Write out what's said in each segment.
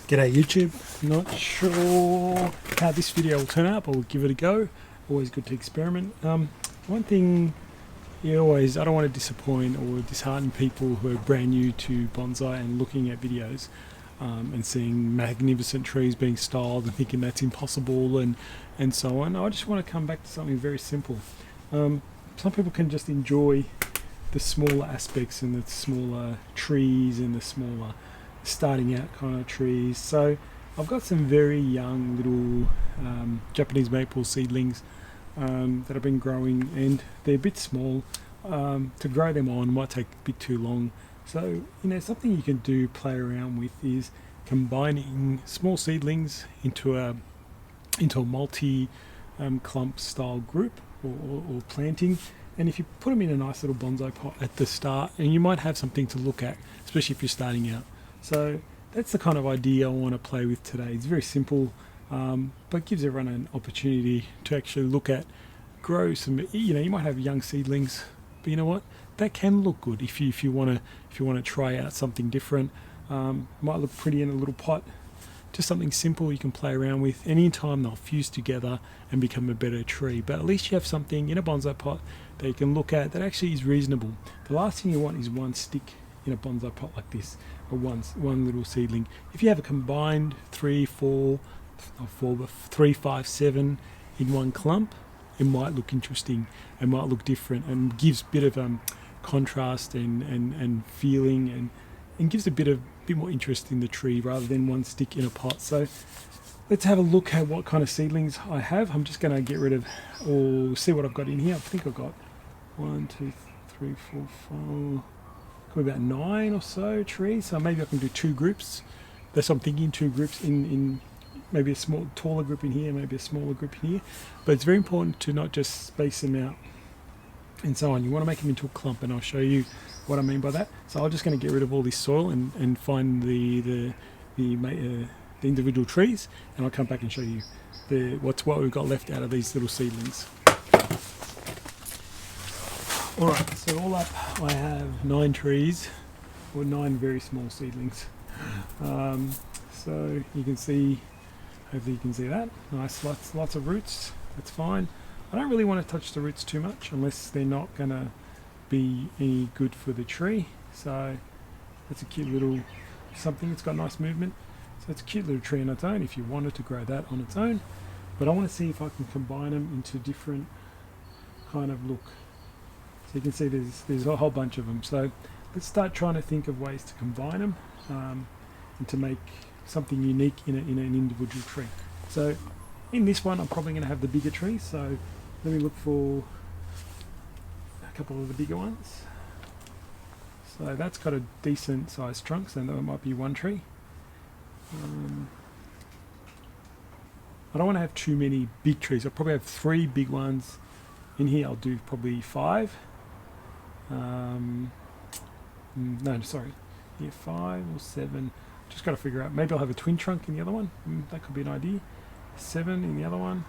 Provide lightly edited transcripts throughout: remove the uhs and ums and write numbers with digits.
G'day YouTube, not sure how this video will turn out, but we'll give it a go. Always good to experiment. One thing I don't want to disappoint or dishearten people who are brand new to bonsai and looking at videos and seeing magnificent trees being styled and thinking that's impossible and so on. I just want to come back to something very simple. Some people can just enjoy the smaller aspects and the smaller trees and the smaller starting out kind of trees. So I've got some very young little Japanese maple seedlings that I've been growing, and they're a bit small. To grow them on might take a bit too long. So something you can do, play around with, is combining small seedlings into a multi clump style group or planting. And if you put them in a nice little bonsai pot at the start, and you might have something to look at, especially if you're starting out. So that's the kind of idea I want to play with today. It's very simple, but gives everyone an opportunity to actually look at, grow some. You might have young seedlings, but you know what? That can look good if you want to try out something different. Might look pretty in a little pot. Just something simple you can play around with, and in time they'll fuse together and become a better tree. But at least you have something in a bonsai pot that you can look at that actually is reasonable. The last thing you want is one stick in a bonsai pot like this, or one little seedling. If you have a combined 3, 5, 7 in one clump, it might look interesting and might look different and gives a bit of contrast and feeling and gives a bit more interest in the tree rather than one stick in a pot. So let's have a look at what kind of seedlings I have. I'm just going to get rid of, or see what I've got in here. I think I've got 1, 2, 3, 4, 5, probably about 9 or so trees. So maybe I can do 2 groups. That's what I'm thinking, 2 groups in maybe a taller group in here, maybe a smaller group in here. But it's very important to not just space them out and so on. You want to make them into a clump, and I'll show you what I mean by that. So I'm just going to get rid of all this soil and find the individual trees, and I'll come back and show you what we've got left out of these little seedlings. Alright, so all up I have 9 trees, or 9 very small seedlings. So you can see, hopefully you can see that. Nice, lots of roots, that's fine. I don't really want to touch the roots too much unless they're not going to be any good for the tree. So that's a cute little something, it's got nice movement. So it's a cute little tree on its own if you wanted to grow that on its own. But I want to see if I can combine them into different kind of look. So you can see there's a whole bunch of them. So let's start trying to think of ways to combine them and to make something unique in an individual tree. So in this one I'm probably going to have the bigger tree, so let me look for a couple of the bigger ones. So that's got a decent sized trunk, so that might be one tree. I don't want to have too many big trees. I'll probably have 3 big ones in here. I'll do probably 5. No, sorry, yeah, 5 or 7. Just got to figure out. Maybe I'll have a twin trunk in the other one. That could be an idea. 7 in the other one,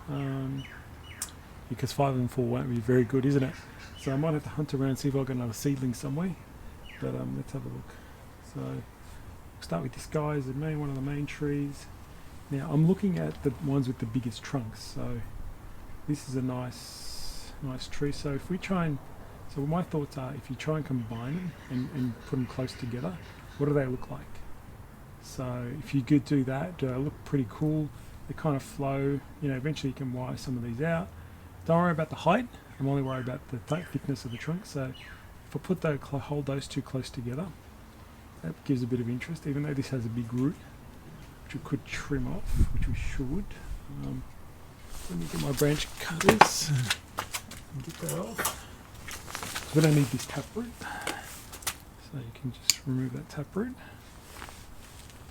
because 5 and 4 won't be very good, isn't it? So I might have to hunt around and see if I've got another seedling somewhere. But let's have a look. So we'll start with this guy as one of the main trees. Now I'm looking at the ones with the biggest trunks. So this is a nice tree. So if we try and, so my thoughts are, if you try and combine them and put them close together, what do they look like? So if you could do that, do they look pretty cool? They kind of flow. Eventually you can wire some of these out. Don't worry about the height. I'm only worried about the thickness of the trunk. So if I hold those 2 close together, that gives a bit of interest, even though this has a big root, which we could trim off, which we should. Let me get my branch cutters and get that off. We don't need this taproot, so you can just remove that taproot.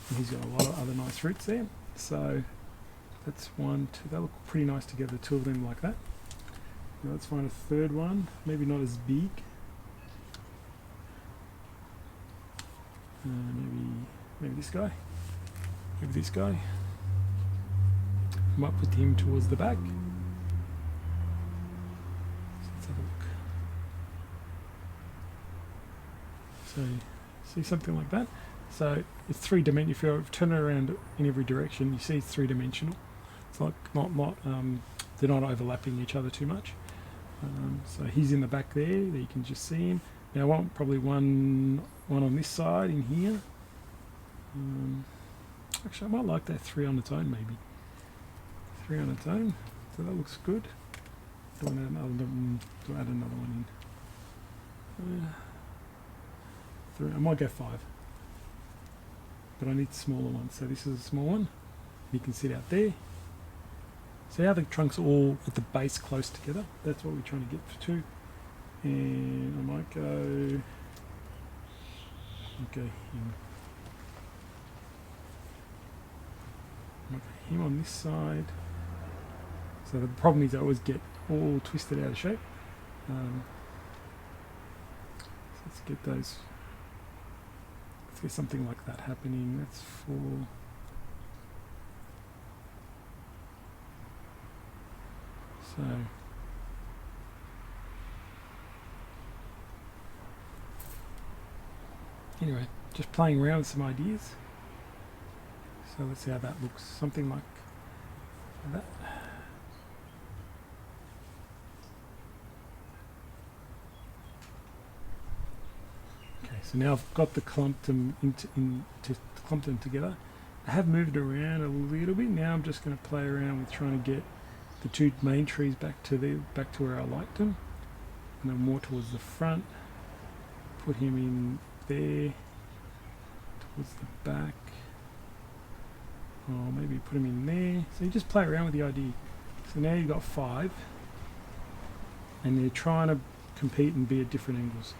And he's got a lot of other nice roots there. So that's 1, 2. They look pretty nice together, 2 of them like that. Now let's find a 3rd one, maybe not as big. Maybe this guy. Maybe this guy. Might put him towards the back. So let's have a look. So see something like that. So it's 3-dimensional. If you turn it around in every direction, you see it's 3-dimensional. It's like they're not overlapping each other too much. So he's in the back there. You can just see him. Now I want probably one on this side in here. Actually, I might like that 3 on its own, maybe. 3 on its own. So that looks good. Do I add another one in? 3. I might go 5. But I need smaller ones. So this is a small one. You can sit out there. See how the trunks are all at the base close together? That's what we're trying to get to. And I might go him. I might go him on this side. So the problem is I always get all twisted out of shape. So let's get those. Let's get something like that happening. That's 4. So anyway, just playing around with some ideas. So let's see how that looks. Something like that. Okay, so now I've got the clumped them together. I have moved around a little bit. Now I'm just going to play around with trying to get the 2 main trees back to where I liked them, and then more towards the front. Put him in there, towards the back. Or maybe put him in there. So you just play around with the idea. So now you've got 5, and you're trying to compete and be at different angles.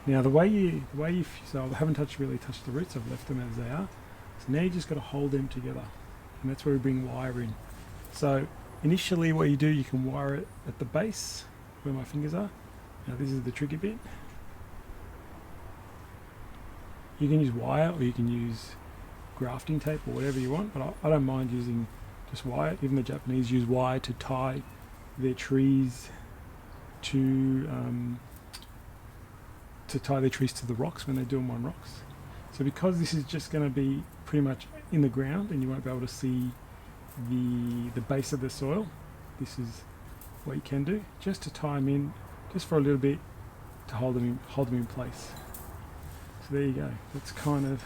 Now so I haven't really touched the roots. I've left them as they are. So now you just got to hold them together, and that's where we bring wire in. So initially what you do, you can wire it at the base where my fingers are. Now this is the tricky bit. You can use wire, or you can use grafting tape, or whatever you want, but I don't mind using just wire. Even the Japanese use wire to tie their trees to the rocks when they do them on rocks. So because this is just going to be pretty much in the ground and you won't be able to see the base of the soil, this is what you can do, just to tie them in, just for a little bit, to hold them in place. So there you go. Let's kind of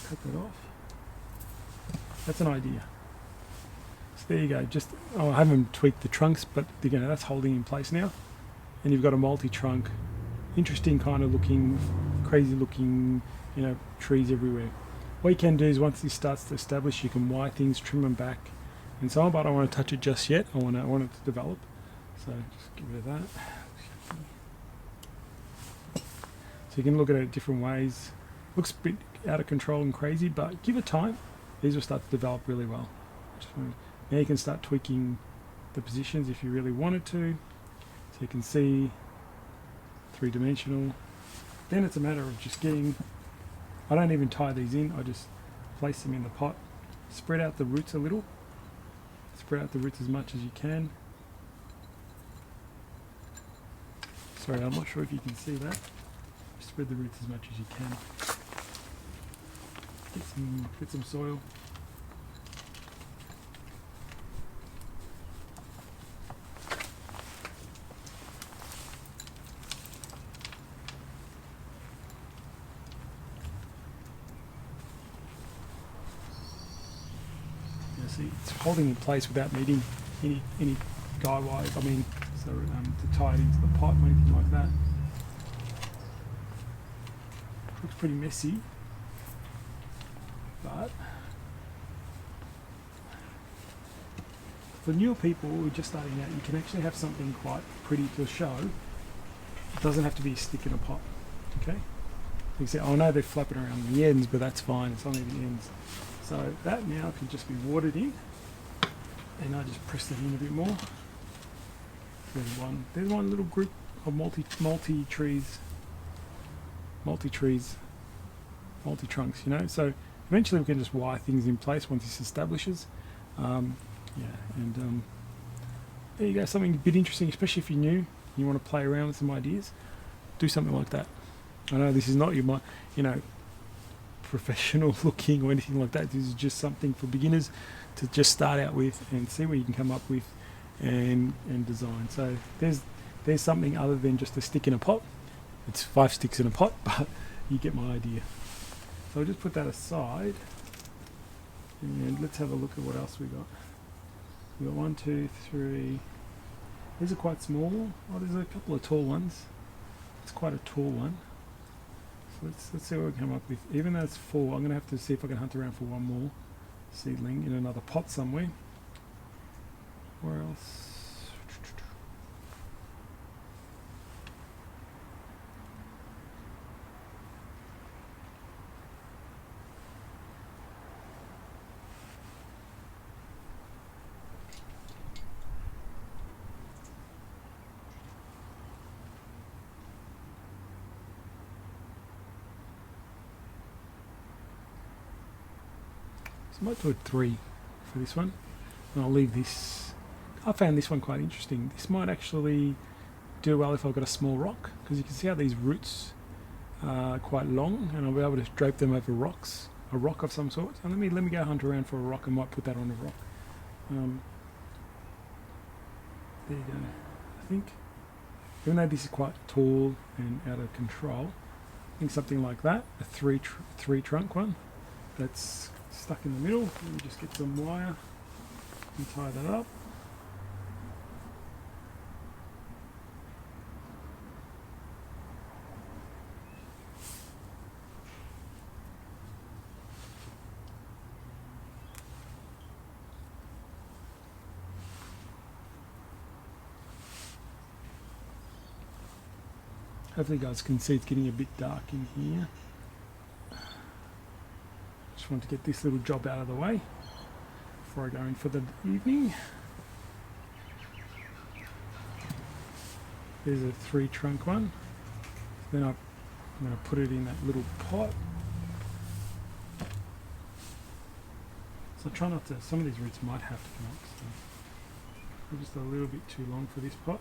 cut that off. That's an idea. So there you go. I haven't tweaked the trunks, but that's holding in place now. And you've got a multi-trunk, interesting kind of looking, crazy looking, trees everywhere. What you can do is once this starts to establish, you can wire things, trim them back, and so on. But I don't want to touch it just yet. I want it to develop. So just get rid of that. So you can look at it different ways. Looks a bit out of control and crazy, but give it time. These will start to develop really well. Now you can start tweaking the positions if you really wanted to. So you can see 3-dimensional. Then it's a matter of just I don't even tie these in, I just place them in the pot. Spread out the roots a little. Spread out the roots as much as you can. Sorry, I'm not sure if you can see that. Spread the roots as much as you can. Get some soil. See, it's holding in place without needing any guy wires. To tie it into the pot or anything like that. Looks pretty messy, but for newer people who are just starting out, you can actually have something quite pretty to show. It doesn't have to be a stick in a pot. Okay. You can say, oh no, they're flapping around the ends, but that's fine. It's only the ends. So that now can just be watered in, and I just press it in a bit more. There's one little group of multi trunks. So eventually we can just wire things in place once this establishes. There you go. Something a bit interesting, especially if you're new. You want to play around with some ideas. Do something like that. I know this is not professional looking or anything like that. This is just something for beginners to just start out with and see what you can come up with and design. So there's something other than just a stick in a pot. It's 5 sticks in a pot, but you get my idea. So I'll just put that aside and let's have a look at what else we got. We got 1, 2, 3. These are quite small. Oh, there's a couple of tall ones. It's quite a tall one. So let's see what we come up with. Even though it's 4, I'm going to have to see if I can hunt around for one more seedling in another pot somewhere. Where else? I might do a 3 for this one, and I'll leave this. I found this one quite interesting. This might actually do well if I've got a small rock, because you can see how these roots are quite long, and I'll be able to drape them over rocks, a rock of some sort. So let me go hunt around for a rock. I might put that on a rock. There you go. I think, even though this is quite tall and out of control, I think something like that, a three trunk one, that's stuck in the middle. Let me just get some wire and tie that up. Hopefully you guys can see it's getting a bit dark in here. Just want to get this little job out of the way before I go in for the evening. There's a 3 trunk one. Then I'm going to put it in that little pot. So try not to, some of these roots might have to come up. So they're just a little bit too long for this pot.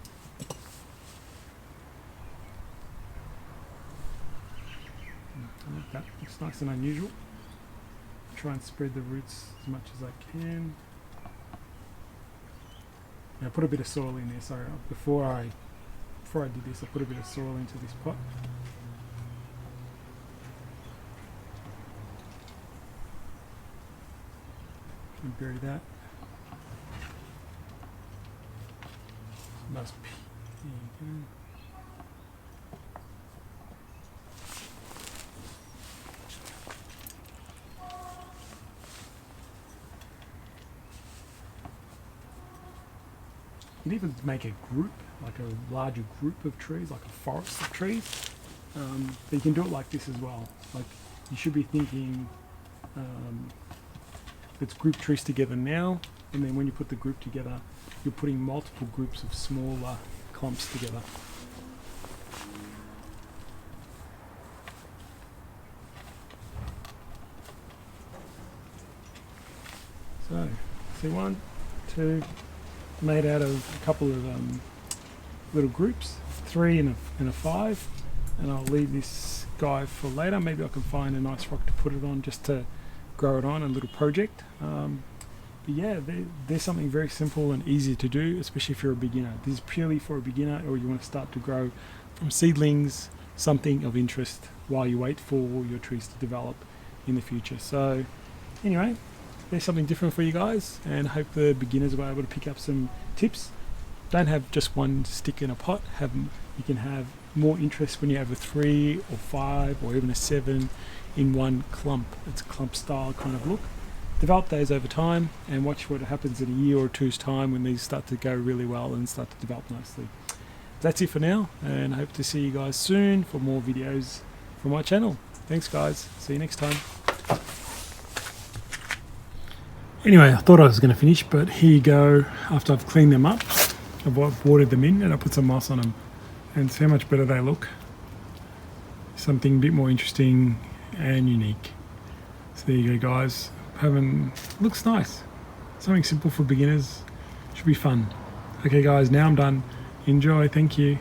I like that, looks nice and unusual. Try and spread the roots as much as I can. Now put a bit of soil in there, sorry, before I did this I put a bit of soil into this pot. And bury that. Nice there you go. You can even make a group, like a larger group of trees, like a forest of trees. But you can do it like this as well. Like you should be thinking, let's group trees together now, and then when you put the group together, you're putting multiple groups of smaller clumps together. So, see 1, 2. Made out of a couple of little groups, 3 and a 5, and I'll leave this guy for later. Maybe I can find a nice rock to put it on just to grow it on, a little project. But yeah, there's something very simple and easy to do, especially if you're a beginner. This is purely for a beginner, or you want to start to grow from seedlings, something of interest while you wait for your trees to develop in the future. So anyway, there's something different for you guys, and hope the beginners were able to pick up some tips. Don't have just 1 stick in a pot. You can have more interest when you have a 3 or 5 or even a 7 in one clump. It's a clump style kind of look. Develop those over time and watch what happens in a year or 2's time when these start to go really well and start to develop nicely. That's it for now, and hope to see you guys soon for more videos from my channel. Thanks guys, see you next time. Anyway, I thought I was going to finish, but here you go. After I've cleaned them up, I've watered them in and I put some moss on them, and see how much better they look. Something a bit more interesting and unique. So there you go guys. Looks nice. Something simple for beginners. Should be fun. Okay guys, now I'm done. Enjoy, thank you.